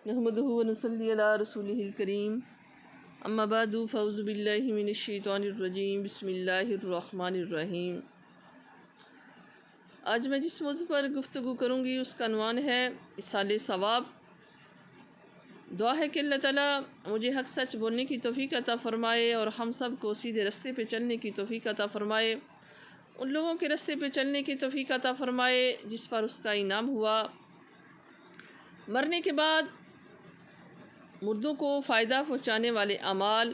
नहमदुहु व नुसल्ली अला रसूलिहिल करीम अम्मा बादु फ़अऊज़ु बिल्लाहि मिनश शैतानिर रजीम बिस्मिल्लाहिर रहमानिर रहीम। आज मैं जिस मौज़ू पर गुफ्तगू करूँगी उसका अन्वान है इसाले सवाब। दुआ है कि अल्लाह ताला मुझे हक़ सच बोलने की तौफ़ीक़ अता फ़रमाए और हम सब को सीधे रास्ते पे चलने की तौफ़ीक़ अता फ़रमाए, उन लोगों के रास्ते पे चलने की तौफ़ीक़ अता फ़रमाए जिस पर उसका इनाम हुआ। मरने के बाद मुर्दों को फ़ायदा पहुँचाने वाले अमाल।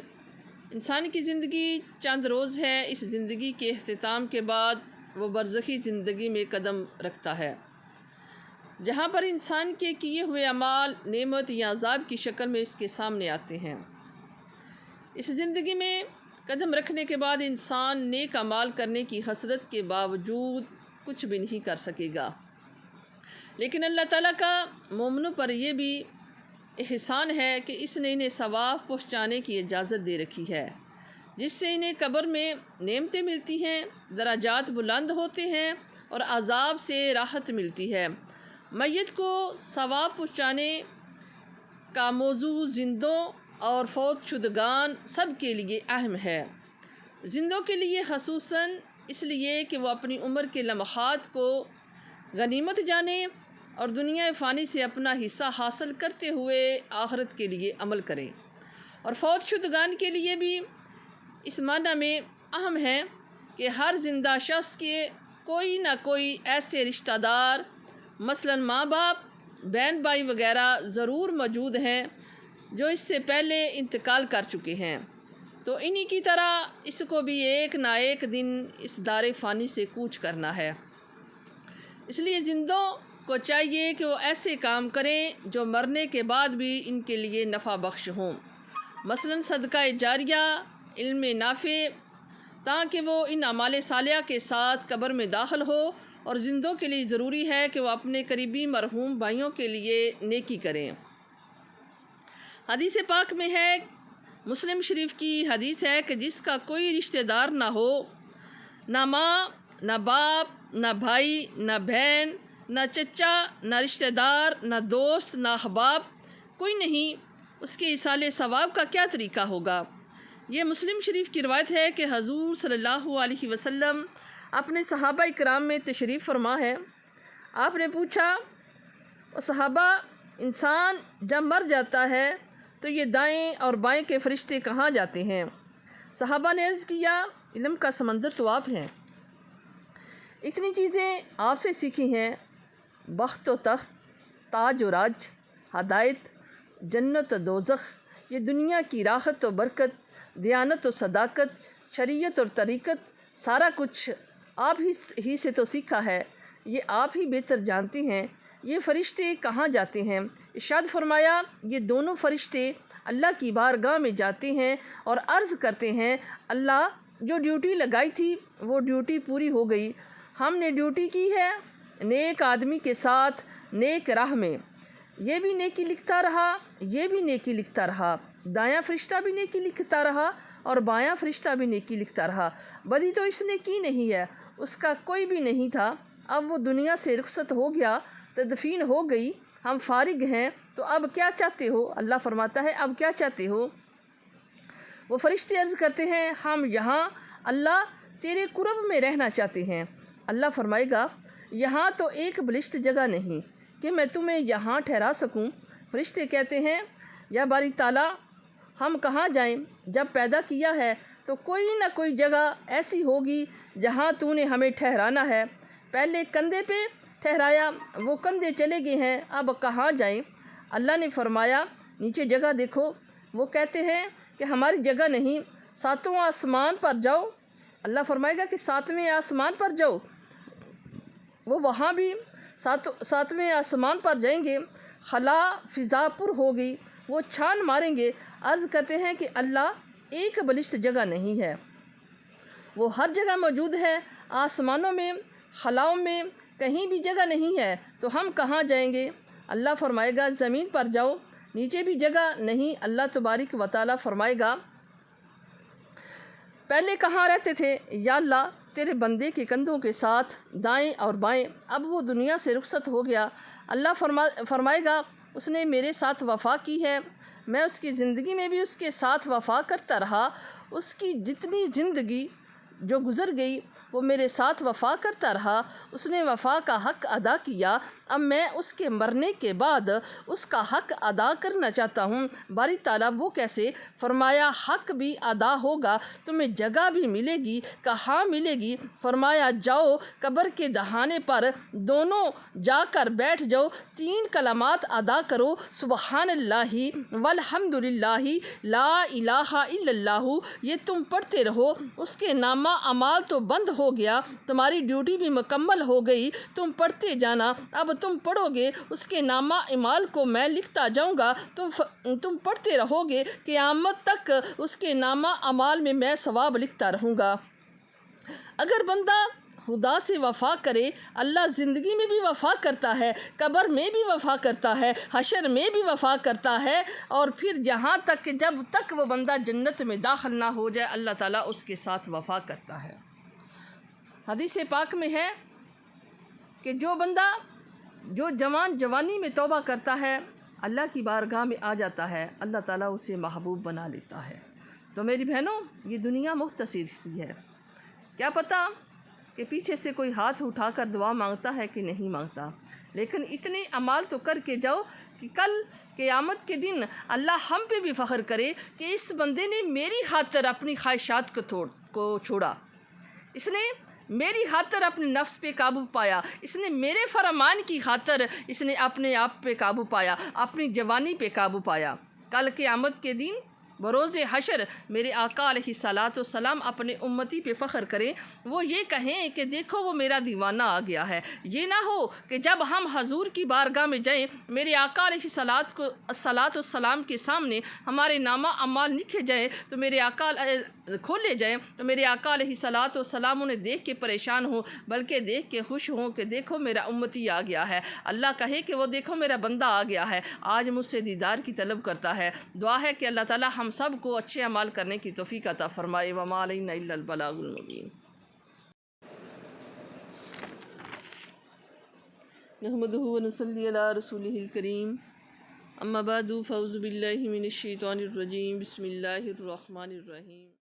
इंसान की ज़िंदगी चंद रोज़ है। इस ज़िंदगी के अख्तिताम के बाद वो बरज़खी ज़िंदगी में कदम रखता है, जहाँ पर इंसान के किए हुए अमाल नेमत या अज़ाब की शक्ल में इसके सामने आते हैं। इस ज़िंदगी में कदम रखने के बाद इंसान नेक अमाल करने की हसरत के बावजूद कुछ भी नहीं कर सकेगा, लेकिन अल्लाह ताला का मोमिनों पर यह भी एहसान है कि इसने इन्हें सवाब पहुँचाने की इजाज़त दे रखी है, जिससे इन्हें कब्र में नेमतें मिलती हैं, दराजात बुलंद होते हैं और अज़ाब से राहत मिलती है। मैयत को सवाब पहुँचाने का मौजू जिंदों और फौत शुदगान सब के लिए अहम है। जिंदों के लिए ख़ुसूसन इसलिए कि वो अपनी उम्र के लम्हात को गनीमत जाने और दुनिया फ़ानी से अपना हिस्सा हासिल करते हुए आखिरत के लिए अमल करें, और फौत शुदगान के लिए भी इस माना में अहम है कि हर ज़िंदा शख्स के कोई ना कोई ऐसे रिश्तेदार मसलन माँ बाप, बहन भाई वगैरह ज़रूर मौजूद हैं जो इससे पहले इंतकाल कर चुके हैं। तो इन्हीं की तरह इसको भी एक ना एक दिन इस दारे फ़ानी से कूच करना है। इसलिए जिंदों को चाहिए कि वो ऐसे काम करें जो मरने के बाद भी इनके लिए नफ़ा बख्श हों, मसलन सदका जारिया, इल्म नाफ़े, ताकि वो इन अमाल सालिया के साथ कब्र में दाखिल हो। और जिंदों के लिए ज़रूरी है कि वो अपने करीबी मरहूम भाइयों के लिए नेकी करें। हदीस पाक में है, मुस्लिम शरीफ की हदीस है कि जिसका कोई रिश्तेदार ना हो, ना माँ, ना बाप, ना भाई, ना बहन, ना चचा, ना रिश्तेदार, ना दोस्त, ना अहबाब कोई नहीं, उसके इसाले सवाब का क्या तरीका होगा। ये मुस्लिम शरीफ की रवायत है कि हजूर सल्लल्लाहु अलैहि वसल्लम अपने सहाबा इकराम में तशरीफ़ फरमा है। आपने पूछा, सहाबा, इंसान जब मर जाता है तो ये दाएं और बाएं के फरिश्ते कहाँ जाते हैं? सहाबा ने अर्ज़ किया, इल्म का समंदर तो आप हैं, इतनी चीज़ें आपसे सीखी हैं, बख्त व तख्त, ताज व राज, हदायत, जन्नत व दोज़ख, ये दुनिया की राहत व बरकत, दियानत व सदाकत, शरीयत और तरीक़त, सारा कुछ आप ही से तो सीखा है, ये आप ही बेहतर जानते हैं। ये फ़रिश्ते कहाँ जाते हैं? इरशाद फरमाया, ये दोनों फ़रिश्ते अल्लाह की बारगाह में जाते हैं और अर्ज़ करते हैं, अल्लाह, जो ड्यूटी लगाई थी वो ड्यूटी पूरी हो गई। हमने ड्यूटी की है नेक आदमी के साथ नेक राह में, ये भी नेकी लिखता रहा, ये भी नेकी लिखता रहा, दायां फरिश्ता भी नेकी लिखता रहा और बायां फरिश्ता भी नेकी लिखता रहा। बदी तो इसने की नहीं है, उसका कोई भी नहीं था, अब वो दुनिया से रुखसत हो गया, तदफीन हो गई, हम फारिग हैं, तो अब क्या चाहते हो? अल्लाह फरमाता है, अब क्या चाहते हो? वो फरिश्ते अर्ज़ करते हैं, हम यहाँ अल्लाह तेरे कुर्ब में रहना चाहते हैं। अल्लाह फरमाएगा, यहाँ तो एक बलिष्ठ जगह नहीं कि मैं तुम्हें यहाँ ठहरा सकूँ। फरिश्ते कहते हैं, या बारी ताला, हम कहाँ जाएं? जब पैदा किया है तो कोई ना कोई जगह ऐसी होगी जहाँ तूने हमें ठहराना है। पहले कंधे पे ठहराया, वो कंधे चले गए हैं, अब कहाँ जाएं? अल्लाह ने फरमाया, नीचे जगह देखो। वो कहते हैं कि हमारी जगह नहीं, सातों आसमान पर जाओ। अल्लाह फरमाएगा कि सातवें आसमान पर जाओ। वो वहाँ भी सातवें आसमान पर जाएंगे, खला फ़िज़ापुर होगी, वो छान मारेंगे, अर्ज़ करते हैं कि अल्लाह एक बलिष्ठ जगह नहीं है, वो हर जगह मौजूद है, आसमानों में, खलाओं में कहीं भी जगह नहीं है, तो हम कहाँ जाएंगे? अल्लाह फरमाएगा, ज़मीन पर जाओ, नीचे भी जगह नहीं। अल्लाह तबारक व तआला फरमाएगा, पहले कहाँ रहते थे? या अल्लाह, تیرے بندے کے کندھوں کے ساتھ دائیں اور بائیں۔ اب وہ دنیا سے رخصت ہو گیا۔ اللہ فرمائے گا اس نے میرے ساتھ وفا کی ہے، میں اس کی زندگی میں بھی اس کے ساتھ وفا کرتا رہا، اس کی جتنی زندگی جو گزر گئی وہ میرے ساتھ وفا کرتا رہا، اس نے وفا کا حق ادا کیا، اب میں اس کے مرنے کے بعد اس کا حق ادا کرنا چاہتا ہوں۔ باری تعالیٰ وہ کیسے؟ فرمایا حق بھی ادا ہوگا، تمہیں جگہ بھی ملے گی، کہاں ملے گی؟ فرمایا جاؤ قبر کے دہانے پر دونوں جا کر بیٹھ جاؤ، 3 کلمات ادا کرو، سبحان اللہ والحمد للہ لا الہ الا اللہ، یہ تم پڑھتے رہو، اس کے نامہ اعمال تو بند ہو گیا، تمہاری ڈیوٹی بھی مکمل ہو گئی، تم پڑھتے جانا، اب تم پڑھو گے اس کے نامہ اعمال کو میں لکھتا جاؤں گا، تم پڑھتے رہو گے قیامت تک اس کے نامہ اعمال میں میں ثواب لکھتا رہوں گا۔ اگر بندہ خدا سے وفا کرے، اللہ زندگی میں بھی وفا کرتا ہے، قبر میں بھی وفا کرتا ہے، حشر میں بھی وفا کرتا ہے، اور پھر یہاں تک کہ جب تک وہ بندہ جنت میں داخل نہ ہو جائے اللہ تعالیٰ اس کے ساتھ وفا کرتا ہے۔ حدیث پاک میں ہے کہ جو بندہ جو جوانی میں توبہ کرتا ہے اللہ کی بارگاہ میں آ جاتا ہے، اللہ تعالیٰ اسے محبوب بنا لیتا ہے۔ تو میری بہنوں، یہ دنیا مختصر سی ہے، کیا پتہ کہ پیچھے سے کوئی ہاتھ اٹھا کر دعا مانگتا ہے کہ نہیں مانگتا، لیکن اتنے اعمال تو کر کے جاؤ کہ کل قیامت کے دن اللہ ہم پہ بھی فخر کرے کہ اس بندے نے میری خاطر اپنی خواہشات کو چھوڑا، اس نے میری خاطر اپنے نفس پہ قابو پایا، اس نے میرے فرمان کی خاطر اس نے اپنے آپ پہ قابو پایا، اپنی جوانی پہ قابو پایا۔ کل قیامت کے دن بروز حشر میرے آقا علیہ الصلاۃ والسلام اپنے امتی پہ فخر کریں، وہ یہ کہیں کہ دیکھو وہ میرا دیوانہ آ گیا ہے۔ یہ نہ ہو کہ جب ہم حضور کی بارگاہ میں جائیں، میرے آقا علیہ الصلاۃ والسلام کے سامنے ہمارے نامہ اعمال لکھے جائیں تو میرے آقا کھولے جائیں تو میرے آقا علیہ الصلاۃ والسلام انہیں دیکھ کے پریشان ہوں، بلکہ دیکھ کے خوش ہوں کہ دیکھو میرا امتی آ گیا ہے۔ اللہ کہے کہ وہ دیکھو میرا بندہ آ گیا ہے، آج مجھ سے دیدار کی طلب کرتا ہے۔ دعا ہے کہ اللہ تعالیٰ ہم سب کو اچھے اعمال کرنے کی توفیق عطا فرمائے۔ وما علینا الا البلاغ المبین۔ نحمدہ ونصلی علی رسولہ الکریم، اما بعد فاعوذ باللہ من الشیطان الرجیم، بسم اللہ الرحمن الرحیم۔